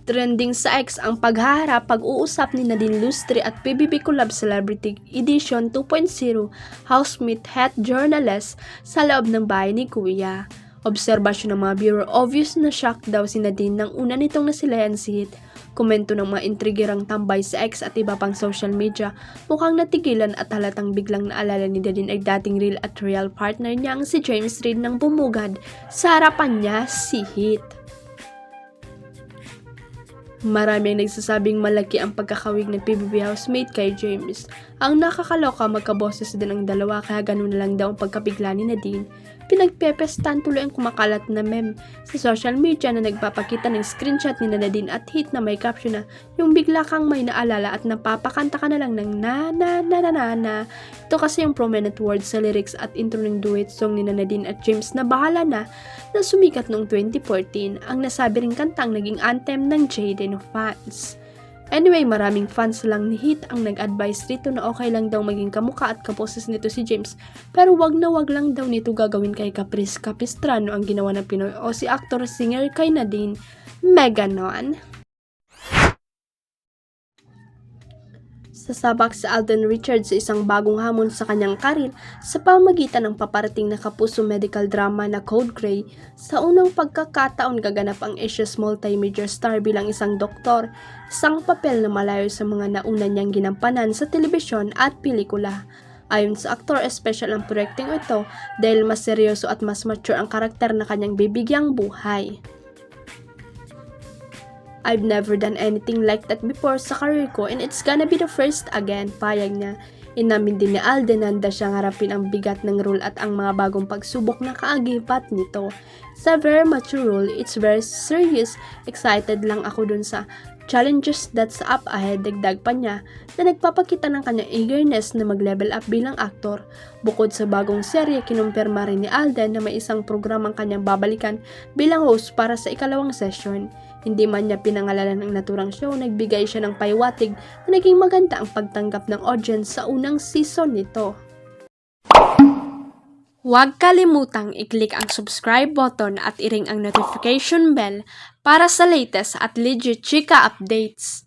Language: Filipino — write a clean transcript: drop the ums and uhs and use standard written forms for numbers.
Trending sa X ang paghaharap pag-uusap ni Nadine Lustre at PBB Collab Celebrity Edition 2.0 housemate het journalist sa loob ng bahay ni Kuya. Obserbasyon ng mga viewer, obvious na shock daw si Nadine nang una nitong nasilayan si Hit. Komento ng mga intrigirang tambay sa X at iba pang social media, mukhang natigilan at halatang biglang naalala ni Nadine ay dating real at real partner niyang si James Reid nang bumugad sa harapan niya si Hit. Marami ang nagsasabing malaki ang pagkakawig ng PBB housemate kay James. Ang nakakaloka, magkaboses din ang dalawa kaya ganun na lang daw ang pagkabigla ni Nadine. Pinagpepestan tuloy ang kumakalat na meme sa social media na nagpapakita ng screenshot ni Nadine at Hit na may caption na yung bigla kang may naalala at napapakanta ka na lang ng na na na na na na. Ito kasi yung prominent words sa lyrics at intro ng duet song ni Nadine at James na Bahala Na sumikat noong 2014. Ang nasabi ring kantang naging anthem ng Jaden fans. Anyway, maraming fans lang ni Hit ang nag-advise rito na okay lang daw maging kamukha at kaposes nito si James, pero wag na wag lang daw nito gagawin kay Caprice Capistrano ang ginawa ng Pinoy o si actor-singer kay Nadine Meganon. Sasabak si Alden Richards sa isang bagong hamon sa kanyang karir sa pamamagitan ng paparating na kapuso medical drama na Code Grey. Sa unang pagkakataon, gaganap ang Asia's multi-major star bilang isang doktor, isang papel na malayo sa mga nauna niyang ginampanan sa telebisyon at pelikula. Ayon sa aktor, special ang proyekteng ito dahil mas seryoso at mas mature ang karakter na kanyang bibigyang buhay. I've never done anything like that before sa career ko and it's gonna be the first again, payag niya. Inamin din ni Alden na handa siyang harapin ang bigat ng role at ang mga bagong pagsubok na kaagibat nito. It's a very mature role, it's very serious, excited lang ako dun sa challenges that's up ahead, dagdag pa niya na nagpapakita ng kanyang eagerness na mag-level up bilang aktor. Bukod sa bagong serye, kinumpirma rin ni Alden na may isang programang kanyang babalikan bilang host para sa ikalawang session. Hindi man niya pinangalanan ang naturang show, nagbigay siya ng paywatig na naging maganda ang pagtanggap ng audience sa unang season nito. Huwag kalimutang i-click ang subscribe button at i-ring ang notification bell para sa latest at legit chika updates.